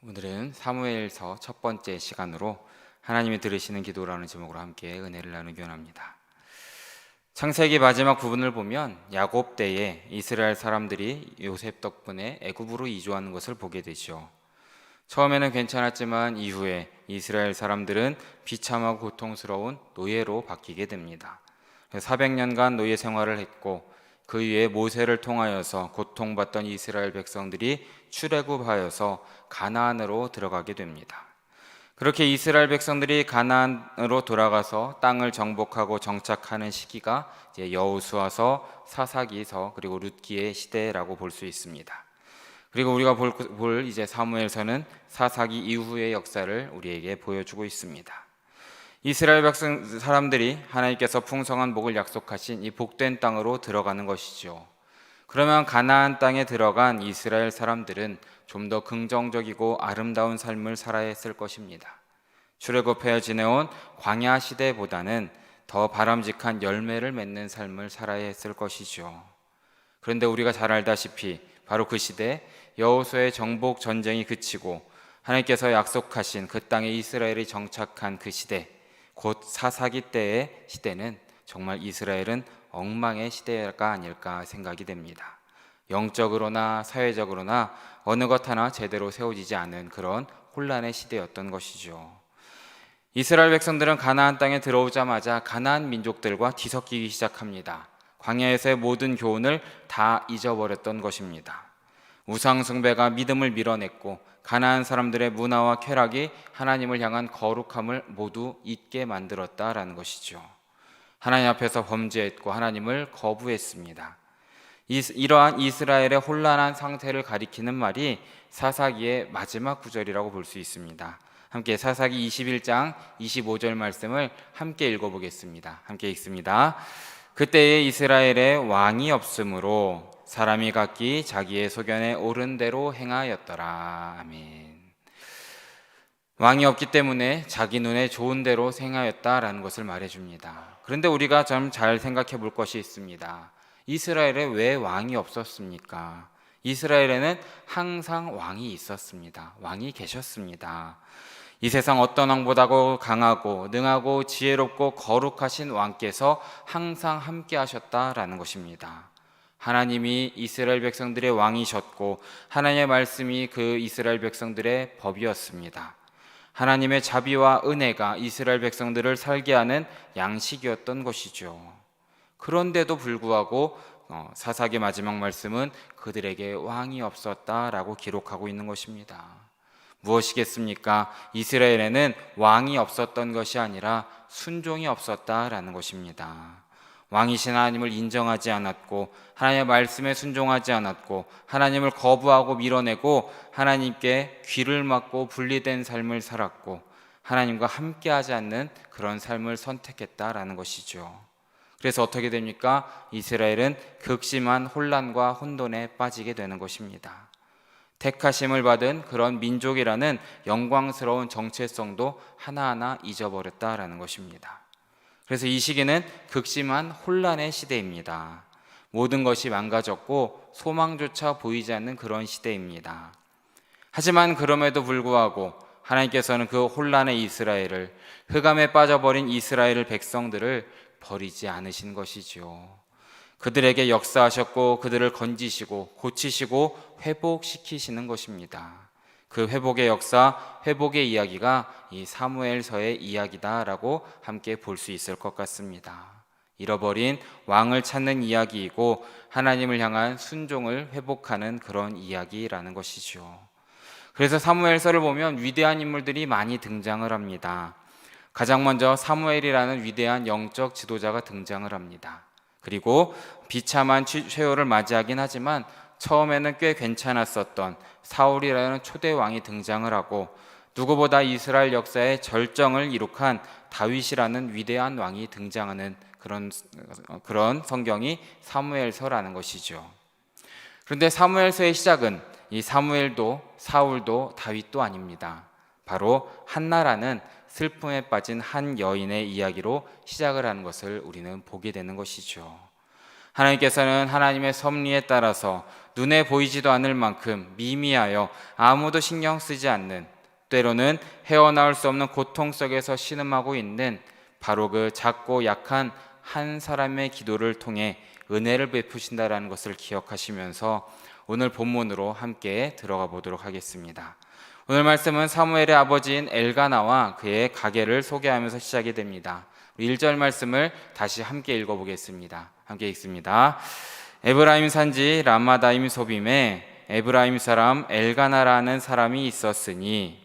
오늘은 사무엘서 첫 번째 시간으로 하나님이 들으시는 기도라는 제목으로 함께 은혜를 나누기 원합니다. 창세기 마지막 부분을 보면 야곱 때에 이스라엘 사람들이 요셉 덕분에 애굽으로 이주하는 것을 보게 되죠. 처음에는 괜찮았지만 이후에 이스라엘 사람들은 비참하고 고통스러운 노예로 바뀌게 됩니다. 400년간 노예 생활을 했고 그 이후에 모세를 통하여서 고통받던 이스라엘 백성들이 출애굽하여서 가나안으로 들어가게 됩니다. 그렇게 이스라엘 백성들이 가나안으로 돌아가서 땅을 정복하고 정착하는 시기가 이제 여호수아서, 사사기서 그리고 룻기의 시대라고 볼 수 있습니다. 그리고 우리가 볼 이제 사무엘서는 사사기 이후의 역사를 우리에게 보여주고 있습니다. 이스라엘 백성 사람들이 하나님께서 풍성한 복을 약속하신 이 복된 땅으로 들어가는 것이죠. 그러면 가나안 땅에 들어간 이스라엘 사람들은 좀 더 긍정적이고 아름다운 삶을 살아야 했을 것입니다. 출애굽하여 지내온 광야 시대보다는 더 바람직한 열매를 맺는 삶을 살아야 했을 것이죠. 그런데 우리가 잘 알다시피 바로 그 시대 여호수아의 정복 전쟁이 그치고 하나님께서 약속하신 그 땅에 이스라엘이 정착한 그 시대, 곧 사사기 때의 시대는 정말 이스라엘은 엉망의 시대가 아닐까 생각이 됩니다. 영적으로나 사회적으로나 어느 것 하나 제대로 세워지지 않은 그런 혼란의 시대였던 것이죠. 이스라엘 백성들은 가나안 땅에 들어오자마자 가나안 민족들과 뒤섞이기 시작합니다. 광야에서의 모든 교훈을 다 잊어버렸던 것입니다. 우상 숭배가 믿음을 밀어냈고 가나안 사람들의 문화와 쾌락이 하나님을 향한 거룩함을 모두 잊게 만들었다라는 것이죠. 하나님 앞에서 범죄했고 하나님을 거부했습니다. 이러한 이스라엘의 혼란한 상태를 가리키는 말이 사사기의 마지막 구절이라고 볼 수 있습니다. 함께 사사기 21장 25절 말씀을 함께 읽어보겠습니다. 함께 읽습니다. 그때에 이스라엘에 왕이 없으므로 사람이 각기 자기의 소견에 옳은 대로 행하였더라. 아멘. 왕이 없기 때문에 자기 눈에 좋은 대로 행하였다라는 것을 말해줍니다. 그런데 우리가 좀 잘 생각해 볼 것이 있습니다. 이스라엘에 왜 왕이 없었습니까? 이스라엘에는 항상 왕이 있었습니다. 왕이 계셨습니다. 이 세상 어떤 왕보다도 강하고 능하고 지혜롭고 거룩하신 왕께서 항상 함께 하셨다라는 것입니다. 하나님이 이스라엘 백성들의 왕이셨고 하나님의 말씀이 그 이스라엘 백성들의 법이었습니다. 하나님의 자비와 은혜가 이스라엘 백성들을 살게 하는 양식이었던 것이죠. 그런데도 불구하고 사사기 마지막 말씀은 그들에게 왕이 없었다라고 기록하고 있는 것입니다. 무엇이겠습니까? 이스라엘에는 왕이 없었던 것이 아니라 순종이 없었다라는 것입니다. 왕이신 하나님을 인정하지 않았고 하나님의 말씀에 순종하지 않았고 하나님을 거부하고 밀어내고 하나님께 귀를 막고 분리된 삶을 살았고 하나님과 함께하지 않는 그런 삶을 선택했다라는 것이죠. 그래서 어떻게 됩니까? 이스라엘은 극심한 혼란과 혼돈에 빠지게 되는 것입니다. 택하심을 받은 그런 민족이라는 영광스러운 정체성도 하나하나 잊어버렸다라는 것입니다. 그래서 이 시기는 극심한 혼란의 시대입니다. 모든 것이 망가졌고 소망조차 보이지 않는 그런 시대입니다. 하지만 그럼에도 불구하고 하나님께서는 그 혼란의 이스라엘을, 흑암에 빠져버린 이스라엘 백성들을 버리지 않으신 것이죠. 그들에게 역사하셨고 그들을 건지시고 고치시고 회복시키시는 것입니다. 그 회복의 역사, 회복의 이야기가 이 사무엘서의 이야기다라고 함께 볼 수 있을 것 같습니다. 잃어버린 왕을 찾는 이야기이고 하나님을 향한 순종을 회복하는 그런 이야기라는 것이죠. 그래서 사무엘서를 보면 위대한 인물들이 많이 등장을 합니다. 가장 먼저 사무엘이라는 위대한 영적 지도자가 등장을 합니다. 그리고 비참한 최후를 맞이하긴 하지만 처음에는 꽤 괜찮았었던 사울이라는 초대 왕이 등장을 하고 누구보다 이스라엘 역사의 절정을 이룩한 다윗이라는 위대한 왕이 등장하는 그런 성경이 사무엘서라는 것이죠. 그런데 사무엘서의 시작은 이 사무엘도 사울도 다윗도 아닙니다. 바로 한나라는 슬픔에 빠진 한 여인의 이야기로 시작을 하는 것을 우리는 보게 되는 것이죠. 하나님께서는 하나님의 섭리에 따라서 눈에 보이지도 않을 만큼 미미하여 아무도 신경 쓰지 않는, 때로는 헤어나올 수 없는 고통 속에서 신음하고 있는 바로 그 작고 약한 한 사람의 기도를 통해 은혜를 베푸신다라는 것을 기억하시면서 오늘 본문으로 함께 들어가 보도록 하겠습니다. 오늘 말씀은 사무엘의 아버지인 엘가나와 그의 가게를 소개하면서 시작이 됩니다. 1절 말씀을 다시 함께 읽어보겠습니다. 함께 읽습니다. 에브라임 산지 라마다임 소빔에 에브라임 사람 엘가나라는 사람이 있었으니.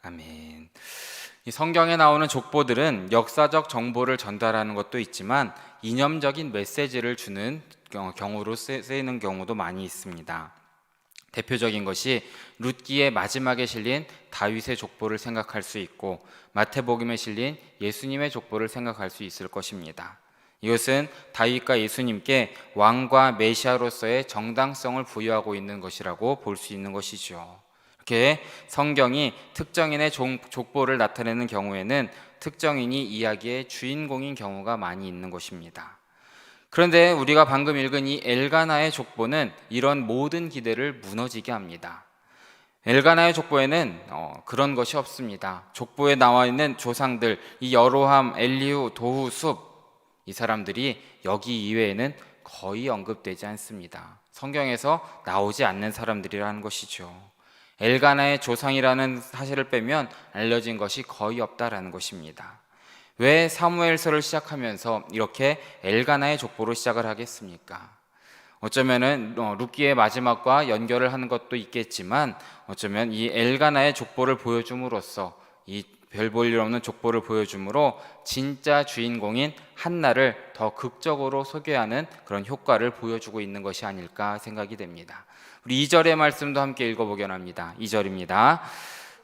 아멘. 이 성경에 나오는 족보들은 역사적 정보를 전달하는 것도 있지만 이념적인 메시지를 주는 경우로 쓰이는 경우도 많이 있습니다. 대표적인 것이 룻기의 마지막에 실린 다윗의 족보를 생각할 수 있고 마태복음에 실린 예수님의 족보를 생각할 수 있을 것입니다. 이것은 다윗과 예수님께 왕과 메시아로서의 정당성을 부여하고 있는 것이라고 볼 수 있는 것이죠. 이렇게 성경이 특정인의 족보를 나타내는 경우에는 특정인이 이야기의 주인공인 경우가 많이 있는 것입니다. 그런데 우리가 방금 읽은 이 엘가나의 족보는 이런 모든 기대를 무너지게 합니다. 엘가나의 족보에는 그런 것이 없습니다. 족보에 나와 있는 조상들, 이 여로함, 엘리후, 도후, 숲, 이 사람들이 여기 이외에는 거의 언급되지 않습니다. 성경에서 나오지 않는 사람들이라는 것이죠. 엘가나의 조상이라는 사실을 빼면 알려진 것이 거의 없다라는 것입니다. 왜 사무엘서를 시작하면서 이렇게 엘가나의 족보로 시작을 하겠습니까? 어쩌면은 룻기의 마지막과 연결을 하는 것도 있겠지만 어쩌면 이 엘가나의 족보를 보여줌으로써 이 별 볼 일 없는 족보를 보여줌으로 진짜 주인공인 한나를 더 극적으로 소개하는 그런 효과를 보여주고 있는 것이 아닐까 생각이 됩니다. 우리 2절의 말씀도 함께 읽어보게 합니다. 2절입니다.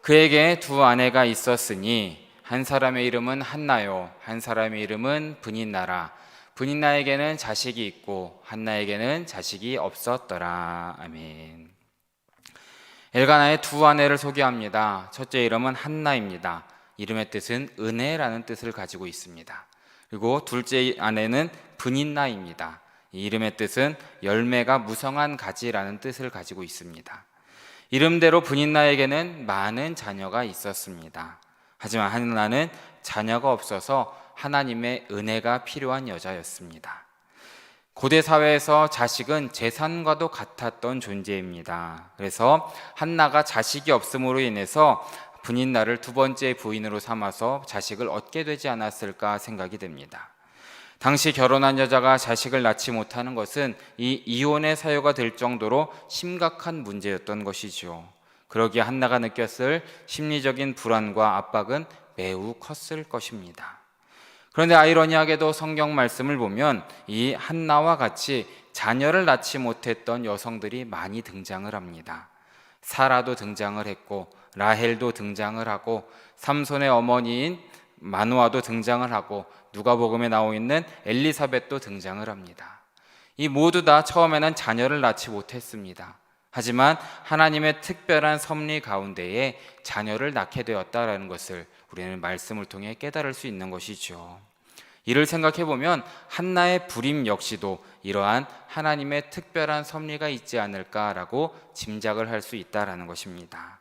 그에게 두 아내가 있었으니 한 사람의 이름은 한나요, 한 사람의 이름은 브닛나라. 브닛나에게는 자식이 있고 한나에게는 자식이 없었더라. 아멘. 엘가나의 두 아내를 소개합니다. 첫째 이름은 한나입니다. 이름의 뜻은 은혜라는 뜻을 가지고 있습니다. 그리고 둘째 아내는 브닛나입니다. 이 이름의 뜻은 열매가 무성한 가지라는 뜻을 가지고 있습니다. 이름대로 브닛나에게는 많은 자녀가 있었습니다. 하지만 한나는 자녀가 없어서 하나님의 은혜가 필요한 여자였습니다. 고대 사회에서 자식은 재산과도 같았던 존재입니다. 그래서 한나가 자식이 없음으로 인해서 브닛나를 두 번째 부인으로 삼아서 자식을 얻게 되지 않았을까 생각이 됩니다. 당시 결혼한 여자가 자식을 낳지 못하는 것은 이 이혼의 사유가 될 정도로 심각한 문제였던 것이죠. 그러기에 한나가 느꼈을 심리적인 불안과 압박은 매우 컸을 것입니다. 그런데 아이러니하게도 성경 말씀을 보면 이 한나와 같이 자녀를 낳지 못했던 여성들이 많이 등장을 합니다. 사라도 등장을 했고 라헬도 등장을 하고 삼손의 어머니인 마누아도 등장을 하고 누가복음에 나오고 있는 엘리사벳도 등장을 합니다. 이 모두 다 처음에는 자녀를 낳지 못했습니다. 하지만 하나님의 특별한 섭리 가운데에 자녀를 낳게 되었다라는 것을 우리는 말씀을 통해 깨달을 수 있는 것이죠. 이를 생각해 보면 한나의 불임 역시도 이러한 하나님의 특별한 섭리가 있지 않을까라고 짐작을 할 수 있다라는 것입니다.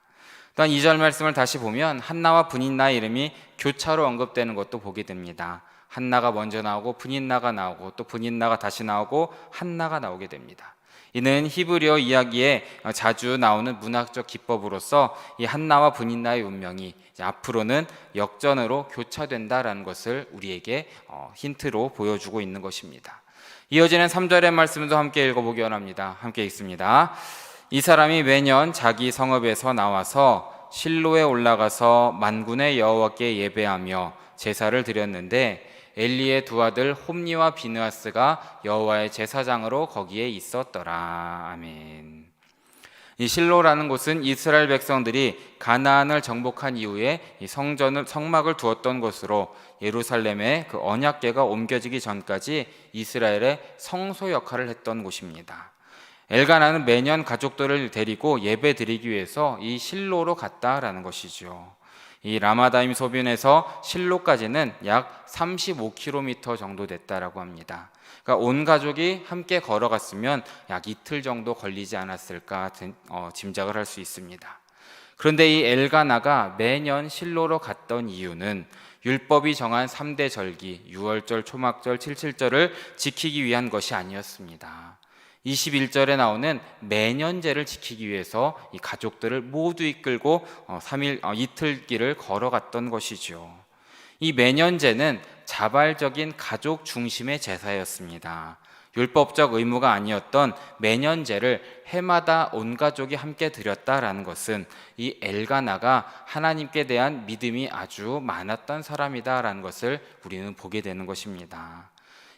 또한 2절 말씀을 다시 보면 한나와 브닛나의 이름이 교차로 언급되는 것도 보게 됩니다. 한나가 먼저 나오고 브닛나가 나오고 또 브닛나가 다시 나오고 한나가 나오게 됩니다. 이는 히브리어 이야기에 자주 나오는 문학적 기법으로서 이 한나와 브닛나의 운명이 앞으로는 역전으로 교차된다라는 것을 우리에게 힌트로 보여주고 있는 것입니다. 이어지는 3절의 말씀도 함께 읽어보기 원합니다. 함께 읽습니다. 이 사람이 매년 자기 성읍에서 나와서 실로에 올라가서 만군의 여호와께 예배하며 제사를 드렸는데 엘리의 두 아들 홈니와 비느하스가 여호와의 제사장으로 거기에 있었더라. 아멘. 이 실로라는 곳은 이스라엘 백성들이 가나안을 정복한 이후에 이 성막을 두었던 곳으로 예루살렘에 그 언약궤가 옮겨지기 전까지 이스라엘의 성소 역할을 했던 곳입니다. 엘가나는 매년 가족들을 데리고 예배 드리기 위해서 이 실로로 갔다라는 것이죠. 이 라마다임 소변에서 실로까지는 약 35km 정도 됐다라고 합니다. 그러니까 온 가족이 함께 걸어갔으면 약 이틀 정도 걸리지 않았을까 짐작을 할 수 있습니다. 그런데 이 엘가나가 매년 실로로 갔던 이유는 율법이 정한 3대 절기, 유월절, 초막절, 칠칠절을 지키기 위한 것이 아니었습니다. 21절에 나오는 매년제를 지키기 위해서 이 가족들을 모두 이끌고 이틀 길을 걸어갔던 것이죠. 이 매년제는 자발적인 가족 중심의 제사였습니다. 율법적 의무가 아니었던 매년제를 해마다 온 가족이 함께 드렸다라는 것은 이 엘가나가 하나님께 대한 믿음이 아주 많았던 사람이다라는 것을 우리는 보게 되는 것입니다.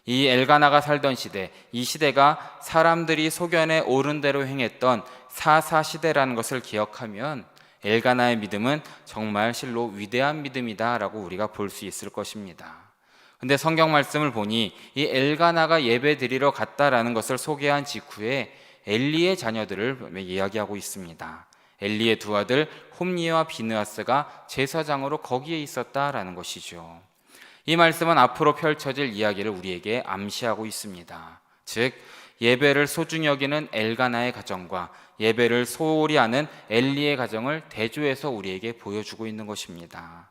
이 엘가나가 살던 시대, 이 시대가 사람들이 소견에 옳은 대로 행했던 사사시대라는 것을 기억하면 엘가나의 믿음은 정말 실로 위대한 믿음이다라고 우리가 볼 수 있을 것입니다. 근데 성경 말씀을 보니 이 엘가나가 예배 드리러 갔다라는 것을 소개한 직후에 엘리의 자녀들을 이야기하고 있습니다. 엘리의 두 아들 홈니와 비느하스가 제사장으로 거기에 있었다라는 것이죠. 이 말씀은 앞으로 펼쳐질 이야기를 우리에게 암시하고 있습니다. 즉 예배를 소중히 여기는 엘가나의 가정과 예배를 소홀히 하는 엘리의 가정을 대조해서 우리에게 보여주고 있는 것입니다.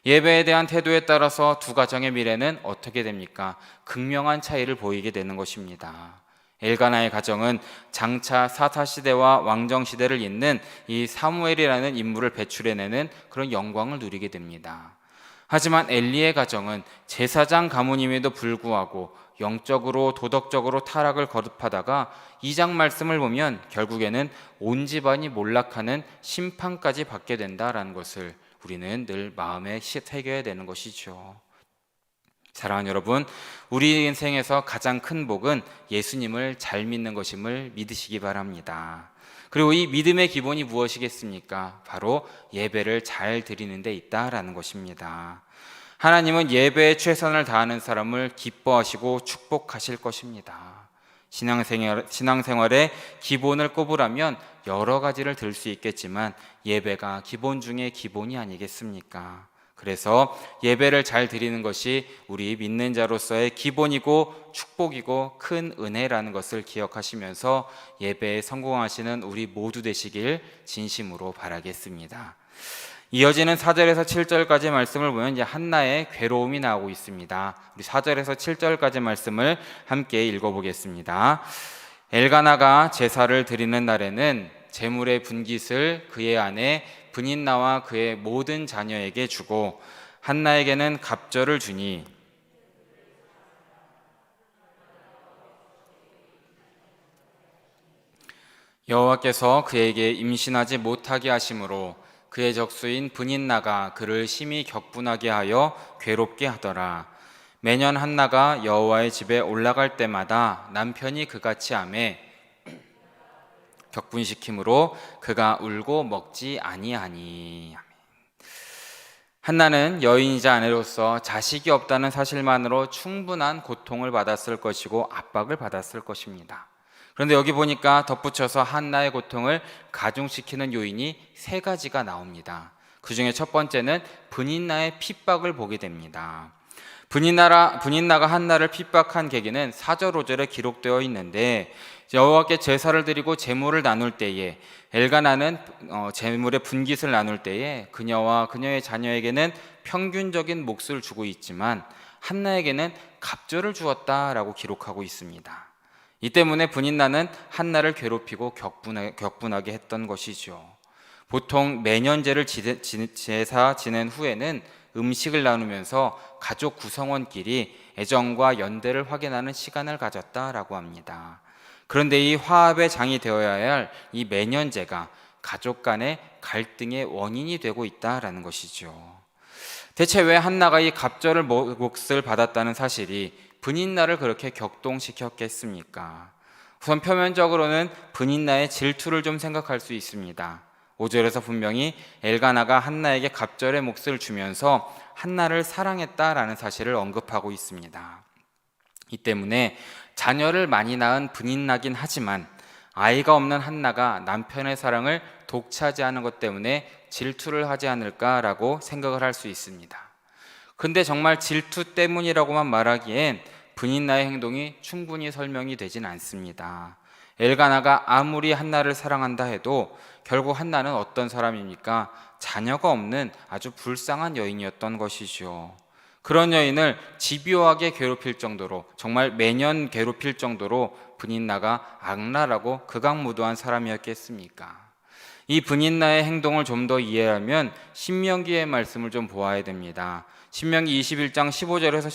예배에 대한 태도에 따라서 두 가정의 미래는 어떻게 됩니까? 극명한 차이를 보이게 되는 것입니다. 엘가나의 가정은 장차 사사시대와 왕정시대를 잇는 이 사무엘이라는 인물을 배출해내는 그런 영광을 누리게 됩니다. 하지만 엘리의 가정은 제사장 가문임에도 불구하고 영적으로 도덕적으로 타락을 거듭하다가 2장 말씀을 보면 결국에는 온 집안이 몰락하는 심판까지 받게 된다라는 것을 우리는 늘 마음에 새겨야 되는 것이죠. 사랑하는 여러분, 우리 인생에서 가장 큰 복은 예수님을 잘 믿는 것임을 믿으시기 바랍니다. 그리고 이 믿음의 기본이 무엇이겠습니까? 바로 예배를 잘 드리는 데 있다라는 것입니다. 하나님은 예배에 최선을 다하는 사람을 기뻐하시고 축복하실 것입니다. 신앙생활의 기본을 꼽으라면 여러 가지를 들 수 있겠지만 예배가 기본 중에 기본이 아니겠습니까? 그래서 예배를 잘 드리는 것이 우리 믿는 자로서의 기본이고 축복이고 큰 은혜라는 것을 기억하시면서 예배에 성공하시는 우리 모두 되시길 진심으로 바라겠습니다. 이어지는 4절에서 7절까지 말씀을 보면 이제 한나의 괴로움이 나오고 있습니다. 우리 4절에서 7절까지 말씀을 함께 읽어보겠습니다. 엘가나가 제사를 드리는 날에는 제물의 분깃을 그의 아내 브닌나와 그의 모든 자녀에게 주고 한나에게는 갑절을 주니 여호와께서 그에게 임신하지 못하게 하심으로 그의 적수인 브닌나가 그를 심히 격분하게 하여 괴롭게 하더라. 매년 한나가 여호와의 집에 올라갈 때마다 남편이 그같이 하매 격분시킴으로 그가 울고 먹지 아니하니. 한나는 여인이자 아내로서 자식이 없다는 사실만으로 충분한 고통을 받았을 것이고 압박을 받았을 것입니다. 그런데 여기 보니까 덧붙여서 한나의 고통을 가중시키는 요인이 3가지가 나옵니다. 그 중에 첫 번째는 브닌나의 핍박을 보게 됩니다. 브닌나가 한나를 핍박한 계기는 4절 5절에 기록되어 있는데 여호와께 제사를 드리고 제물을 나눌 때에 엘가나는 제물의 분깃을 나눌 때에 그녀와 그녀의 자녀에게는 평균적인 몫을 주고 있지만 한나에게는 갑절을 주었다라고 기록하고 있습니다. 이 때문에 브닌나는 한나를 괴롭히고 격분하게 했던 것이죠. 보통 매년제를 제사 지낸 후에는 음식을 나누면서 가족 구성원끼리 애정과 연대를 확인하는 시간을 가졌다라고 합니다. 그런데 이 화합의 장이 되어야 할 이 매년제가 가족 간의 갈등의 원인이 되고 있다라는 것이죠. 대체 왜 한나가 이 갑절을 몫을 받았다는 사실이 브닌나를 그렇게 격동시켰겠습니까? 우선 표면적으로는 브닌나의 질투를 좀 생각할 수 있습니다. 5절에서 분명히 엘가나가 한나에게 갑절의 몫을 주면서 한나를 사랑했다라는 사실을 언급하고 있습니다. 이 때문에 자녀를 많이 낳은 브닌나긴 하지만 아이가 없는 한나가 남편의 사랑을 독차지하는 것 때문에 질투를 하지 않을까라고 생각을 할 수 있습니다. 근데 정말 질투 때문이라고만 말하기엔 브닛나의 행동이 충분히 설명이 되진 않습니다. 엘가나가 아무리 한나를 사랑한다 해도 결국 한나는 어떤 사람입니까? 자녀가 없는 아주 불쌍한 여인이었던 것이죠. 그런 여인을 집요하게 괴롭힐 정도로, 정말 매년 괴롭힐 정도로 브닛나가 악랄하고 극악무도한 사람이었겠습니까? 이 브닛나의 행동을 좀 더 이해하면 신명기의 말씀을 좀 보아야 됩니다. 신명기 21장 15절에서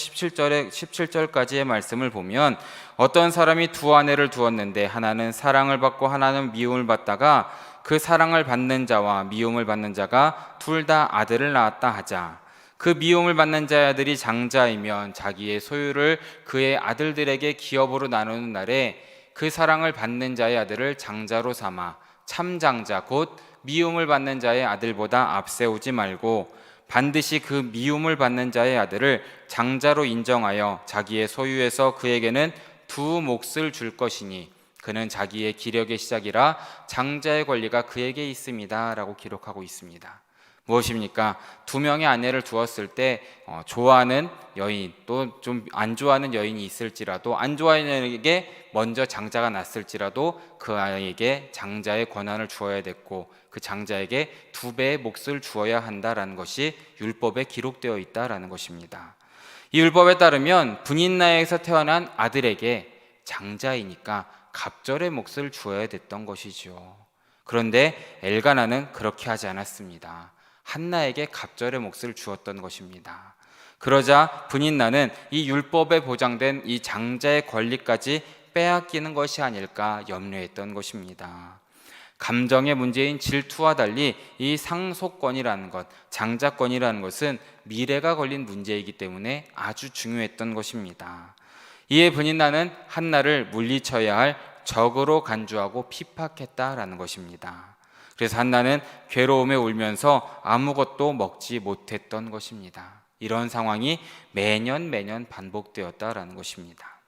17절까지의 말씀을 보면 어떤 사람이 두 아내를 두었는데 하나는 사랑을 받고 하나는 미움을 받다가 그 사랑을 받는 자와 미움을 받는 자가 둘 다 아들을 낳았다 하자. 그 미움을 받는 자의 아들이 장자이면 자기의 소유를 그의 아들들에게 기업으로 나누는 날에 그 사랑을 받는 자의 아들을 장자로 삼아 참장자 곧 미움을 받는 자의 아들보다 앞세우지 말고 반드시 그 미움을 받는 자의 아들을 장자로 인정하여 자기의 소유에서 그에게는 두 몫을 줄 것이니 그는 자기의 기력의 시작이라 장자의 권리가 그에게 있습니다 라고 기록하고 있습니다. 무엇입니까? 두 명의 아내를 두었을 때 좋아하는 여인 또 좀 안 좋아하는 여인이 있을지라도 안 좋아하는 여인에게 먼저 장자가 났을지라도 그 아이에게 장자의 권한을 주어야 됐고 그 장자에게 두 배의 몫을 주어야 한다라는 것이 율법에 기록되어 있다라는 것입니다. 이 율법에 따르면 브닛나에서 태어난 아들에게 장자이니까 갑절의 몫을 주어야 됐던 것이죠. 그런데 엘가나는 그렇게 하지 않았습니다. 한나에게 갑절의 몫을 주었던 것입니다. 그러자 브닛나는 이 율법에 보장된 이 장자의 권리까지 빼앗기는 것이 아닐까 염려했던 것입니다. 감정의 문제인 질투와 달리 이 상속권이라는 것, 장자권이라는 것은 미래가 걸린 문제이기 때문에 아주 중요했던 것입니다. 이에 브닛나는 한나를 물리쳐야 할 적으로 간주하고 핍박했다라는 것입니다. 그래서 한나는 괴로움에 울면서 아무것도 먹지 못했던 것입니다. 이런 상황이 매년 반복되었다라는 것입니다.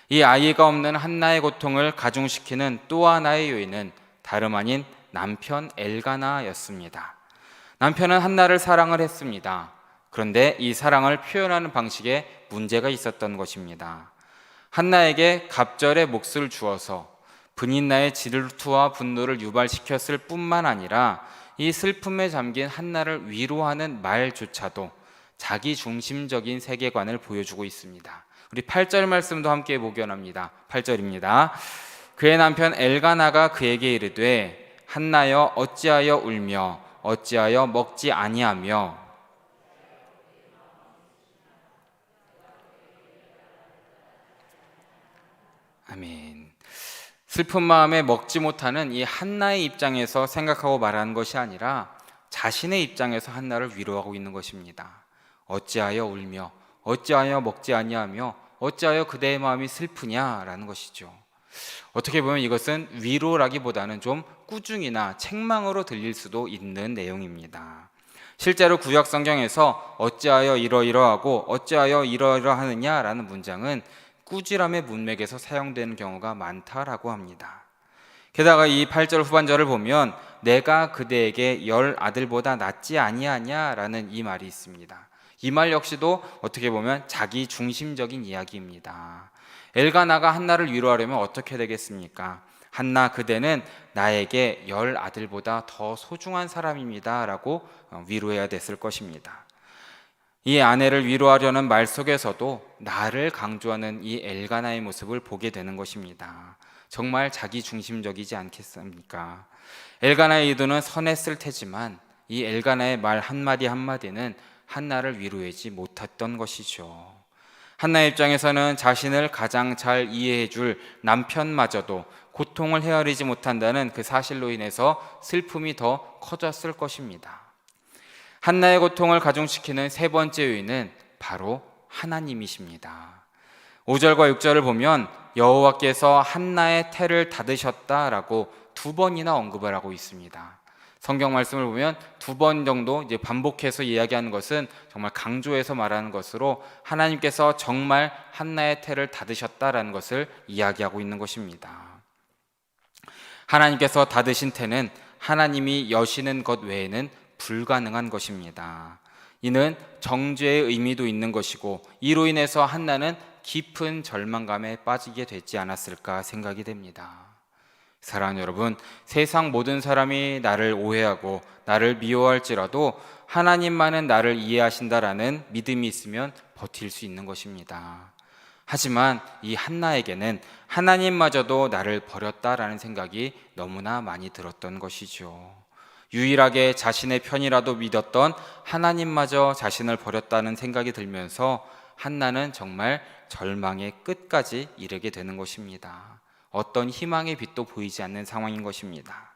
이 아이가 없는 한나의 고통을 가중시키는 또 하나의 요인은 다름 아닌 남편 엘가나였습니다. 남편은 한나를 사랑을 했습니다. 그런데 이 사랑을 표현하는 방식에 문제가 있었던 것입니다. 한나에게 갑절의 몫을 주어서 브닛나의 질투와 분노를 유발시켰을 뿐만 아니라 이 슬픔에 잠긴 한나를 위로하는 말조차도 자기 중심적인 세계관을 보여주고 있습니다. 우리 8절 말씀도 함께 보기 원합니다. 8절입니다. 그의 남편 엘가나가 그에게 이르되 한나여 어찌하여 울며 어찌하여 먹지 아니하며 아멘. 슬픈 마음에 먹지 못하는 이 한나의 입장에서 생각하고 말하는 것이 아니라 자신의 입장에서 한나를 위로하고 있는 것입니다. 어찌하여 울며 어찌하여 먹지 아니하며 어찌하여 그대의 마음이 슬프냐라는 것이죠. 어떻게 보면 이것은 위로라기보다는 좀 꾸중이나 책망으로 들릴 수도 있는 내용입니다. 실제로 구약 성경에서 어찌하여 이러이러하고 어찌하여 이러이러하느냐라는 문장은 꾸지람의 문맥에서 사용되는 경우가 많다라고 합니다. 게다가 이 8절 후반절을 보면 내가 그대에게 10 아들보다 낫지 아니하냐라는 이 말이 있습니다. 이 말 역시도 어떻게 보면 자기 중심적인 이야기입니다. 엘가나가 한나를 위로하려면 어떻게 되겠습니까? 한나 그대는 나에게 10 아들보다 더 소중한 사람입니다 라고 위로해야 됐을 것입니다. 이 아내를 위로하려는 말 속에서도 나를 강조하는 이 엘가나의 모습을 보게 되는 것입니다. 정말 자기 중심적이지 않겠습니까? 엘가나의 의도는 선했을 테지만 이 엘가나의 말 한마디 한마디는 한나를 위로하지 못했던 것이죠. 한나의 입장에서는 자신을 가장 잘 이해해 줄 남편마저도 고통을 헤아리지 못한다는 그 사실로 인해서 슬픔이 더 커졌을 것입니다. 한나의 고통을 가중시키는 세 번째 요인은 바로 하나님이십니다. 5절과 6절을 보면 여호와께서 한나의 태를 닫으셨다라고 2번이나 언급을 하고 있습니다. 성경 말씀을 보면 2번 정도 이제 반복해서 이야기하는 것은 정말 강조해서 말하는 것으로 하나님께서 정말 한나의 태를 닫으셨다라는 것을 이야기하고 있는 것입니다. 하나님께서 닫으신 태는 하나님이 여시는 것 외에는 불가능한 것입니다. 이는 정죄의 의미도 있는 것이고 이로 인해서 한나는 깊은 절망감에 빠지게 되지 않았을까 생각이 됩니다. 사랑하는 여러분, 세상 모든 사람이 나를 오해하고 나를 미워할지라도 하나님만은 나를 이해하신다라는 믿음이 있으면 버틸 수 있는 것입니다. 하지만 이 한나에게는 하나님마저도 나를 버렸다라는 생각이 너무나 많이 들었던 것이죠. 유일하게 자신의 편이라도 믿었던 하나님마저 자신을 버렸다는 생각이 들면서 한나는 정말 절망의 끝까지 이르게 되는 것입니다. 어떤 희망의 빛도 보이지 않는 상황인 것입니다.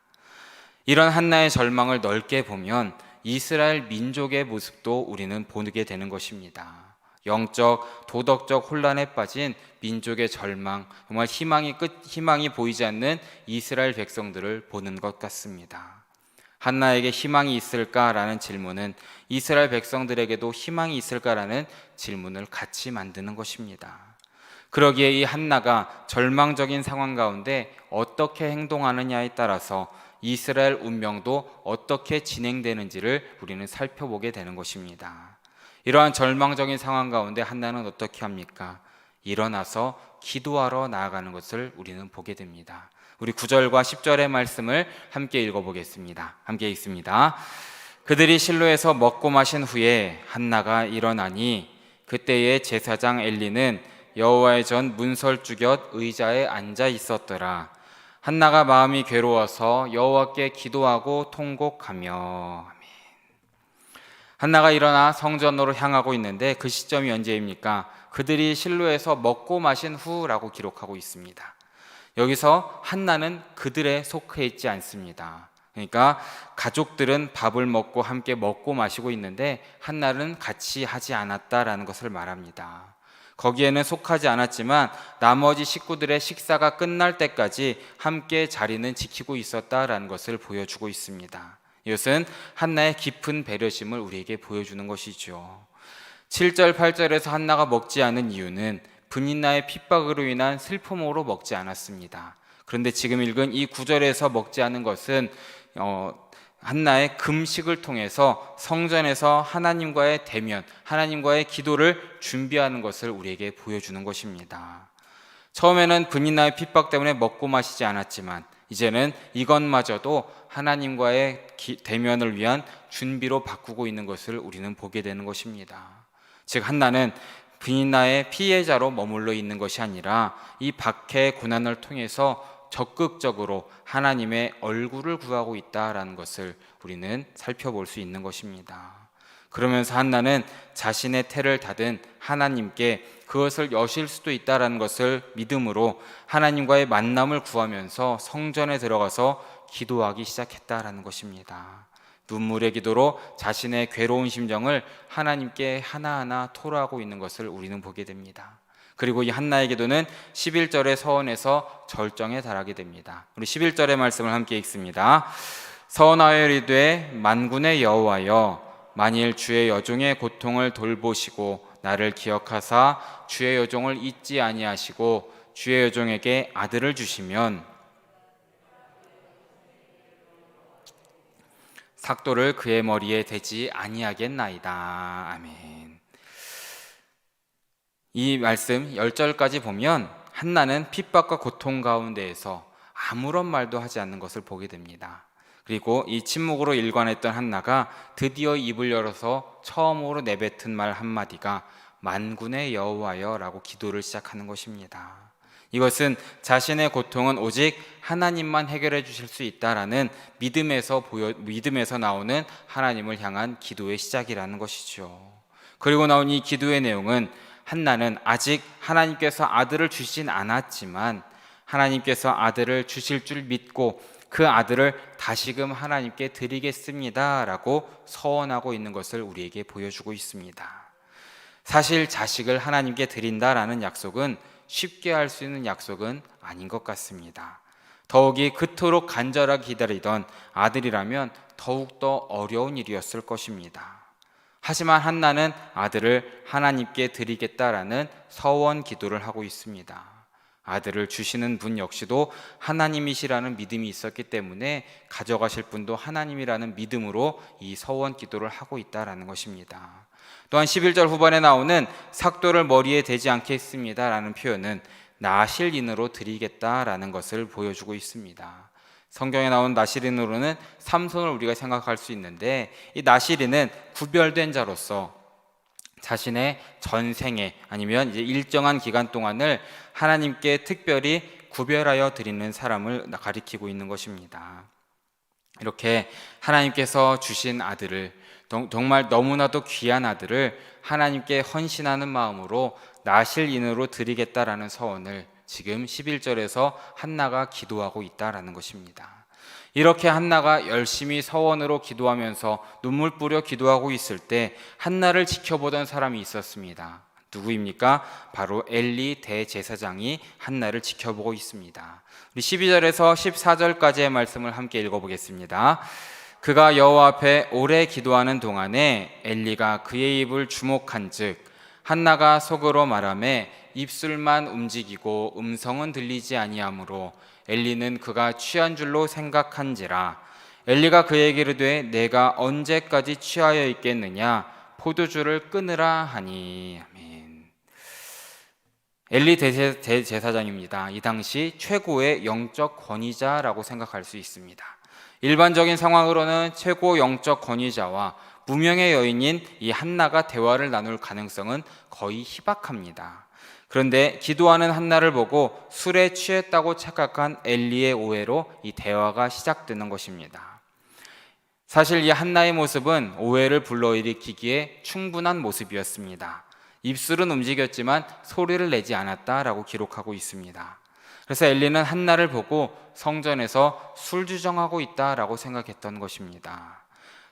이런 한나의 절망을 넓게 보면 이스라엘 민족의 모습도 우리는 보게 되는 것입니다. 영적, 도덕적 혼란에 빠진 민족의 절망, 정말 희망이 보이지 않는 이스라엘 백성들을 보는 것 같습니다. 한나에게 희망이 있을까라는 질문은 이스라엘 백성들에게도 희망이 있을까라는 질문을 같이 만드는 것입니다. 그러기에 이 한나가 절망적인 상황 가운데 어떻게 행동하느냐에 따라서 이스라엘 운명도 어떻게 진행되는지를 우리는 살펴보게 되는 것입니다. 이러한 절망적인 상황 가운데 한나는 어떻게 합니까? 일어나서 기도하러 나아가는 것을 우리는 보게 됩니다. 우리 9절과 10절의 말씀을 함께 읽어보겠습니다. 함께 읽습니다. 그들이 실로에서 먹고 마신 후에 한나가 일어나니 그때의 제사장 엘리는 여호와의 전 문설주 곁 의자에 앉아 있었더라. 한나가 마음이 괴로워서 여호와께 기도하고 통곡하며. 아멘. 한나가 일어나 성전으로 향하고 있는데 그 시점이 언제입니까? 그들이 실로에서 먹고 마신 후라고 기록하고 있습니다. 여기서 한나는 그들에 속해 있지 않습니다. 그러니까 가족들은 밥을 먹고 함께 먹고 마시고 있는데 한나는 같이 하지 않았다라는 것을 말합니다. 거기에는 속하지 않았지만 나머지 식구들의 식사가 끝날 때까지 함께 자리는 지키고 있었다라는 것을 보여주고 있습니다. 이것은 한나의 깊은 배려심을 우리에게 보여주는 것이죠. 7절, 8절에서 한나가 먹지 않은 이유는 브니나의 핍박으로 인한 슬픔으로 먹지 않았습니다. 그런데 지금 읽은 이 9절에서 먹지 않은 것은 한나의 금식을 통해서 성전에서 하나님과의 대면, 하나님과의 기도를 준비하는 것을 우리에게 보여주는 것입니다. 처음에는 브니나의 핍박 때문에 먹고 마시지 않았지만 이제는 이것마저도 하나님과의 대면을 위한 준비로 바꾸고 있는 것을 우리는 보게 되는 것입니다. 즉 한나는 브니나의 피해자로 머물러 있는 것이 아니라 이 박해의 고난을 통해서 적극적으로 하나님의 얼굴을 구하고 있다라는 것을 우리는 살펴볼 수 있는 것입니다. 그러면서 한나는 자신의 태를 닫은 하나님께 그것을 여실 수도 있다라는 것을 믿음으로 하나님과의 만남을 구하면서 성전에 들어가서 기도하기 시작했다라는 것입니다. 눈물의 기도로 자신의 괴로운 심정을 하나님께 하나하나 토로하고 있는 것을 우리는 보게 됩니다. 그리고 이 한나의 기도는 11절의 서원에서 절정에 달하게 됩니다. 우리 11절의 말씀을 함께 읽습니다. 서원하여 이르되 만군의 여호와여 만일 주의 여종의 고통을 돌보시고 나를 기억하사 주의 여종을 잊지 아니하시고 주의 여종에게 아들을 주시면 삭도를 그의 머리에 대지 아니하겠나이다. 아멘. 이 말씀 10절까지 보면 한나는 핍박과 고통 가운데에서 아무런 말도 하지 않는 것을 보게 됩니다. 그리고 이 침묵으로 일관했던 한나가 드디어 입을 열어서 처음으로 내뱉은 말 한마디가 만군의 여호와여 라고 기도를 시작하는 것입니다. 이것은 자신의 고통은 오직 하나님만 해결해 주실 수 있다라는 믿음에서 나오는 하나님을 향한 기도의 시작이라는 것이죠. 그리고 나온 이 기도의 내용은 한나는 아직 하나님께서 아들을 주시진 않았지만 하나님께서 아들을 주실 줄 믿고 그 아들을 다시금 하나님께 드리겠습니다 라고 서원하고 있는 것을 우리에게 보여주고 있습니다. 사실 자식을 하나님께 드린다라는 약속은 쉽게 할 수 있는 약속은 아닌 것 같습니다. 더욱이 그토록 간절하게 기다리던 아들이라면 더욱더 어려운 일이었을 것입니다. 하지만 한나는 아들을 하나님께 드리겠다라는 서원 기도를 하고 있습니다. 아들을 주시는 분 역시도 하나님이시라는 믿음이 있었기 때문에 가져가실 분도 하나님이라는 믿음으로 이 서원 기도를 하고 있다라는 것입니다. 또한 11절 후반에 나오는 삭도를 머리에 대지 않겠습니다 라는 표현은 나실인으로 드리겠다라는 것을 보여주고 있습니다. 성경에 나온 나실인으로는 삼손을 우리가 생각할 수 있는데, 이 나실인은 구별된 자로서 자신의 전생에 아니면 이제 일정한 기간 동안을 하나님께 특별히 구별하여 드리는 사람을 가리키고 있는 것입니다. 이렇게 하나님께서 주신 아들을, 정말 너무나도 귀한 아들을 하나님께 헌신하는 마음으로 나실인으로 드리겠다라는 서원을 지금 11절에서 한나가 기도하고 있다라는 것입니다. 이렇게 한나가 열심히 서원으로 기도하면서 눈물 뿌려 기도하고 있을 때 한나를 지켜보던 사람이 있었습니다. 누구입니까? 바로 엘리 대제사장이 한나를 지켜보고 있습니다. 우리 12절에서 14절까지의 말씀을 함께 읽어보겠습니다. 그가 여호와 앞에 오래 기도하는 동안에 엘리가 그의 입을 주목한즉 한나가 속으로 말하매 입술만 움직이고 음성은 들리지 아니하므로 엘리는 그가 취한 줄로 생각한지라. 엘리가 그에게 이르되 내가 언제까지 취하여 있겠느냐? 포도주를 끊으라 하니. 아멘. 엘리 대제사장입니다. 이 당시 최고의 영적 권위자라고 생각할 수 있습니다. 일반적인 상황으로는 최고 영적 권위자와 무명의 여인인 이 한나가 대화를 나눌 가능성은 거의 희박합니다. 그런데 기도하는 한나를 보고 술에 취했다고 착각한 엘리의 오해로 이 대화가 시작되는 것입니다. 사실 이 한나의 모습은 오해를 불러일으키기에 충분한 모습이었습니다. 입술은 움직였지만 소리를 내지 않았다라고 기록하고 있습니다. 그래서 엘리는 한나를 보고 성전에서 술주정하고 있다라고 생각했던 것입니다.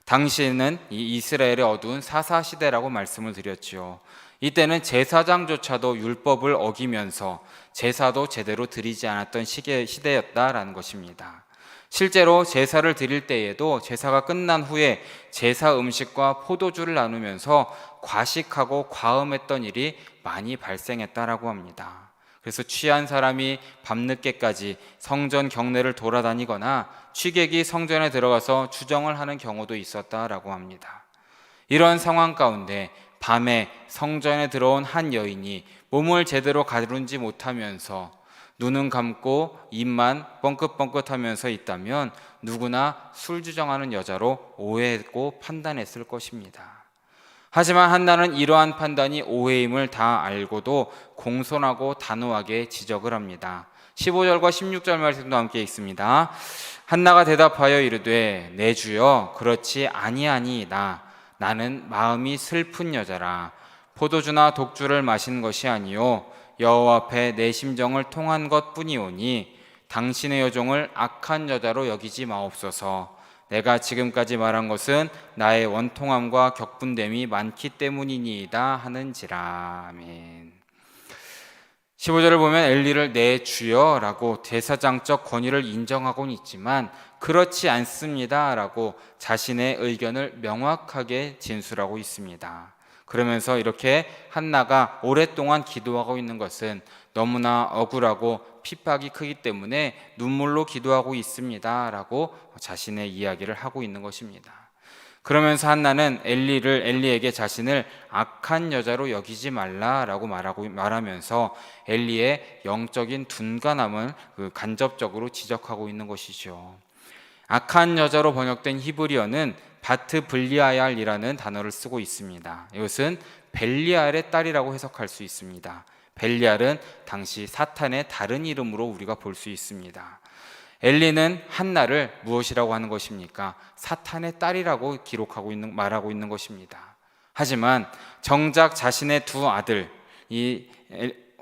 당시에는 이 이스라엘의 어두운 사사시대라고 말씀을 드렸지요. 이때는 제사장조차도 율법을 어기면서 제사도 제대로 드리지 않았던 시대였다라는 것입니다. 실제로 제사를 드릴 때에도 제사가 끝난 후에 제사 음식과 포도주를 나누면서 과식하고 과음했던 일이 많이 발생했다라고 합니다. 그래서 취한 사람이 밤늦게까지 성전 경내를 돌아다니거나 취객이 성전에 들어가서 주정을 하는 경우도 있었다라고 합니다. 이런 상황 가운데 밤에 성전에 들어온 한 여인이 몸을 제대로 가누지 못하면서 눈은 감고 입만 뻥긋뻥긋하면서 있다면 누구나 술주정하는 여자로 오해했고 판단했을 것입니다. 하지만 한나는 이러한 판단이 오해임을 다 알고도 공손하고 단호하게 지적을 합니다. 15절과 16절 말씀도 함께 있습니다. 한나가 대답하여 이르되 내 주여 그렇지 아니하니이다. 나는 마음이 슬픈 여자라. 포도주나 독주를 마신 것이 아니요 여호와 앞에 내 심정을 통한 것뿐이오니 당신의 여종을 악한 여자로 여기지 마옵소서. 내가 지금까지 말한 것은 나의 원통함과 격분됨이 많기 때문이니이다 하는지라. 아멘. 15절을 보면 엘리를 내 주여라고 제사장적 권위를 인정하고는 있지만 그렇지 않습니다라고 자신의 의견을 명확하게 진술하고 있습니다. 그러면서 이렇게 한나가 오랫동안 기도하고 있는 것은 너무나 억울하고 핍박이 크기 때문에 눈물로 기도하고 있습니다라고 자신의 이야기를 하고 있는 것입니다. 그러면서 한나는 엘리에게 자신을 악한 여자로 여기지 말라라고 말하면서 엘리의 영적인 둔감함을 간접적으로 지적하고 있는 것이죠. 악한 여자로 번역된 히브리어는 바트 블리아얄이라는 단어를 쓰고 있습니다. 이것은 벨리알의 딸이라고 해석할 수 있습니다. 벨리알은 당시 사탄의 다른 이름으로 우리가 볼 수 있습니다. 엘리는 한나를 무엇이라고 하는 것입니까? 사탄의 딸이라고 말하고 있는 것입니다. 하지만 정작 자신의 두 아들, 이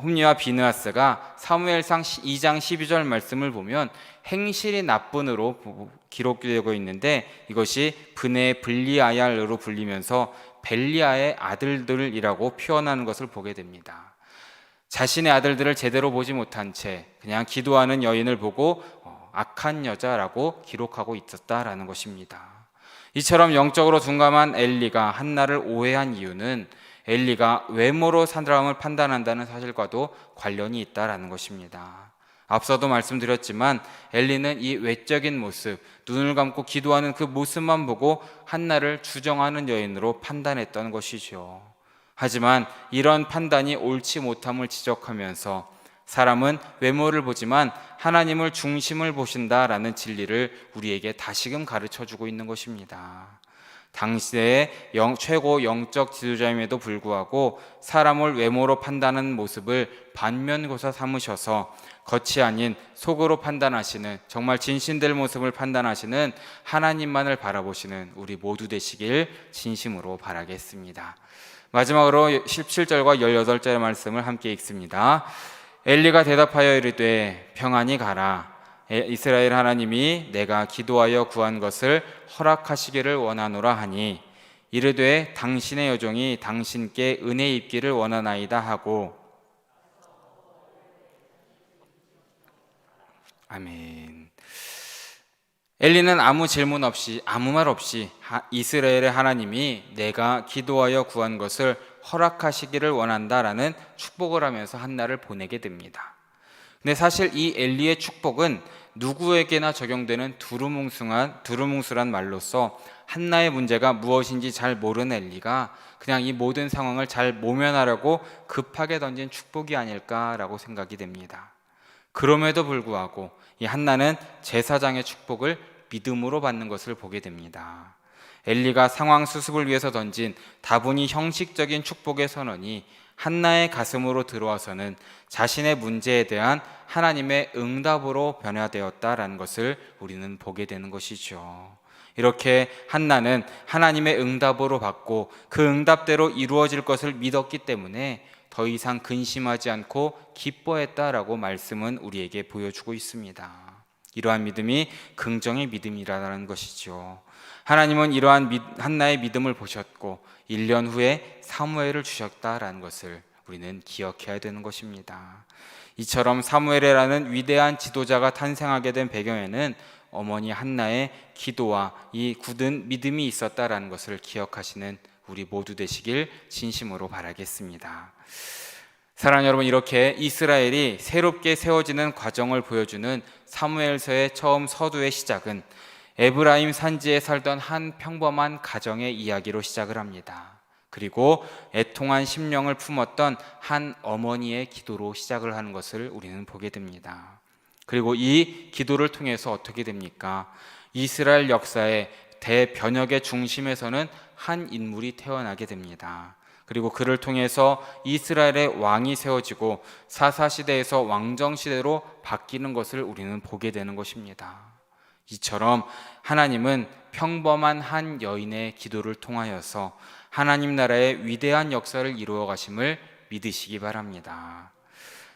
홈리와 비느하스가 사무엘상 2장 12절 말씀을 보면 행실이 나쁜으로 기록되고 있는데 이것이 브네 블리아얄으로 불리면서 벨리아의 아들들이라고 표현하는 것을 보게 됩니다. 자신의 아들들을 제대로 보지 못한 채 그냥 기도하는 여인을 보고 악한 여자라고 기록하고 있었다라는 것입니다. 이처럼 영적으로 둔감한 엘리가 한나를 오해한 이유는 엘리가 외모로 사람을 판단한다는 사실과도 관련이 있다라는 것입니다. 앞서도 말씀드렸지만 엘리는 이 외적인 모습, 눈을 감고 기도하는 그 모습만 보고 한나를 주정하는 여인으로 판단했던 것이죠. 하지만 이런 판단이 옳지 못함을 지적하면서 사람은 외모를 보지만 하나님을 중심을 보신다라는 진리를 우리에게 다시금 가르쳐주고 있는 것입니다. 당시의 최고 영적 지도자임에도 불구하고 사람을 외모로 판단하는 모습을 반면교사 삼으셔서 겉이 아닌 속으로 판단하시는, 정말 진실될 모습을 판단하시는 하나님만을 바라보시는 우리 모두 되시길 진심으로 바라겠습니다. 마지막으로 17절과 18절의 말씀을 함께 읽습니다. 엘리가 대답하여 이르되 평안히 가라. 이스라엘 하나님이 내가 기도하여 구한 것을 허락하시기를 원하노라 하니 이르되 당신의 여종이 당신께 은혜 입기를 원하나이다 하고. 아멘. 엘리는 아무 질문 없이, 아무 말 없이 이스라엘의 하나님이 내가 기도하여 구한 것을 허락하시기를 원한다라는 축복을 하면서 한나를 보내게 됩니다. 근데 사실 이 엘리의 축복은 누구에게나 적용되는 두루뭉술한 말로서 한나의 문제가 무엇인지 잘 모르는 엘리가 그냥 이 모든 상황을 잘 모면하려고 급하게 던진 축복이 아닐까라고 생각이 됩니다. 그럼에도 불구하고 이 한나는 제사장의 축복을 믿음으로 받는 것을 보게 됩니다. 엘리가 상황 수습을 위해서 던진 다분히 형식적인 축복의 선언이 한나의 가슴으로 들어와서는 자신의 문제에 대한 하나님의 응답으로 변화되었다라는 것을 우리는 보게 되는 것이죠. 이렇게 한나는 하나님의 응답으로 받고 그 응답대로 이루어질 것을 믿었기 때문에 더 이상 근심하지 않고 기뻐했다라고 말씀은 우리에게 보여주고 있습니다. 이러한 믿음이 긍정의 믿음이라는 것이죠. 하나님은 이러한 한나의 믿음을 보셨고 1년 후에 사무엘을 주셨다라는 것을 우리는 기억해야 되는 것입니다. 이처럼 사무엘이라는 위대한 지도자가 탄생하게 된 배경에는 어머니 한나의 기도와 이 굳은 믿음이 있었다라는 것을 기억하시는 우리 모두 되시길 진심으로 바라겠습니다. 사랑하는 여러분, 이렇게 이스라엘이 새롭게 세워지는 과정을 보여주는 사무엘서의 처음 서두의 시작은 에브라임 산지에 살던 한 평범한 가정의 이야기로 시작을 합니다. 그리고 애통한 심령을 품었던 한 어머니의 기도로 시작을 하는 것을 우리는 보게 됩니다. 그리고 이 기도를 통해서 어떻게 됩니까? 이스라엘 역사의 대변혁의 중심에서는 한 인물이 태어나게 됩니다. 그리고 그를 통해서 이스라엘의 왕이 세워지고 사사시대에서 왕정시대로 바뀌는 것을 우리는 보게 되는 것입니다. 이처럼 하나님은 평범한 한 여인의 기도를 통하여서 하나님 나라의 위대한 역사를 이루어 가심을 믿으시기 바랍니다.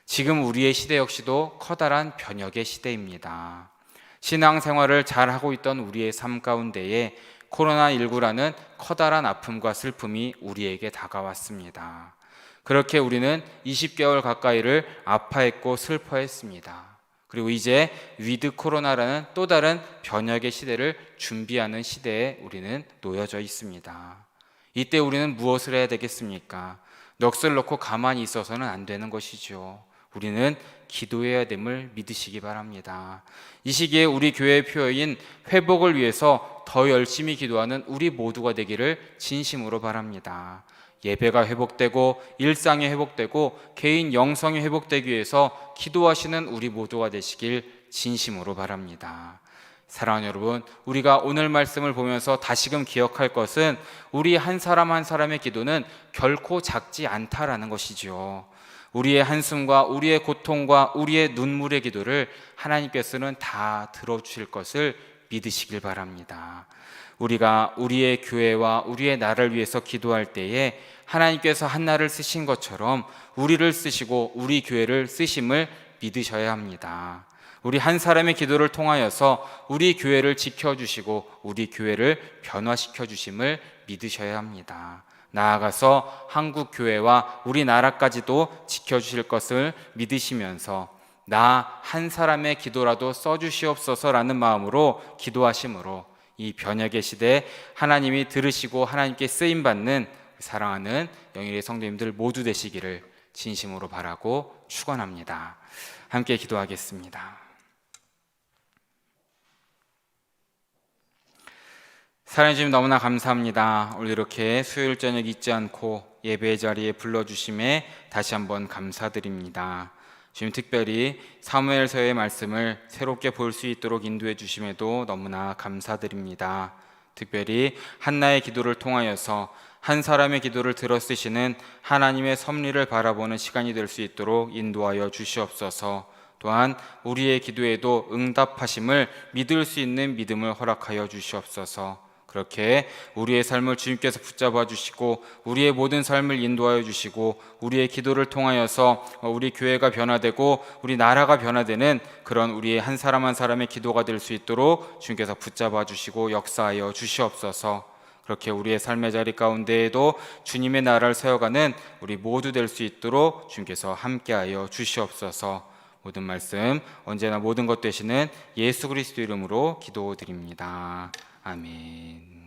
지금 우리의 시대 역시도 커다란 변혁의 시대입니다. 신앙생활을 잘하고 있던 우리의 삶 가운데에 코로나19라는 커다란 아픔과 슬픔이 우리에게 다가왔습니다. 그렇게 우리는 20개월 가까이를 아파했고 슬퍼했습니다. 그리고 이제 위드 코로나라는 또 다른 변혁의 시대를 준비하는 시대에 우리는 놓여져 있습니다. 이때 우리는 무엇을 해야 되겠습니까? 넋을 놓고 가만히 있어서는 안 되는 것이죠. 우리는 기도해야 됨을 믿으시기 바랍니다. 이 시기에 우리 교회의 표어인 회복을 위해서 더 열심히 기도하는 우리 모두가 되기를 진심으로 바랍니다. 예배가 회복되고 일상이 회복되고 개인 영성이 회복되기 위해서 기도하시는 우리 모두가 되시길 진심으로 바랍니다. 사랑하는 여러분, 우리가 오늘 말씀을 보면서 다시금 기억할 것은 우리 한 사람 한 사람의 기도는 결코 작지 않다라는 것이죠. 우리의 한숨과 우리의 고통과 우리의 눈물의 기도를 하나님께서는 다 들어주실 것을 믿으시길 바랍니다. 우리가 우리의 교회와 우리의 나라를 위해서 기도할 때에 하나님께서 한나를 쓰신 것처럼 우리를 쓰시고 우리 교회를 쓰심을 믿으셔야 합니다. 우리 한 사람의 기도를 통하여서 우리 교회를 지켜주시고 우리 교회를 변화시켜 주심을 믿으셔야 합니다. 나아가서 한국 교회와 우리나라까지도 지켜주실 것을 믿으시면서 나 한 사람의 기도라도 써주시옵소서라는 마음으로 기도하심으로 이 변혁의 시대에 하나님이 들으시고 하나님께 쓰임받는 사랑하는 영일의 성도님들 모두 되시기를 진심으로 바라고 축원합니다. 함께 기도하겠습니다. 사랑해 주님 너무나 감사합니다. 오늘 이렇게 수요일 저녁 잊지 않고 예배의 자리에 불러주심에 다시 한번 감사드립니다. 주님 특별히 사무엘서의 말씀을 새롭게 볼 수 있도록 인도해 주심에도 너무나 감사드립니다. 특별히 한나의 기도를 통하여서 한 사람의 기도를 들어 쓰시는 하나님의 섭리를 바라보는 시간이 될 수 있도록 인도하여 주시옵소서. 또한 우리의 기도에도 응답하심을 믿을 수 있는 믿음을 허락하여 주시옵소서. 그렇게 우리의 삶을 주님께서 붙잡아 주시고 우리의 모든 삶을 인도하여 주시고 우리의 기도를 통하여서 우리 교회가 변화되고 우리 나라가 변화되는 그런 우리의 한 사람 한 사람의 기도가 될 수 있도록 주님께서 붙잡아 주시고 역사하여 주시옵소서. 그렇게 우리의 삶의 자리 가운데에도 주님의 나라를 세워가는 우리 모두 될 수 있도록 주님께서 함께하여 주시옵소서. 모든 말씀 언제나 모든 것 되시는 예수 그리스도 이름으로 기도드립니다. 아멘.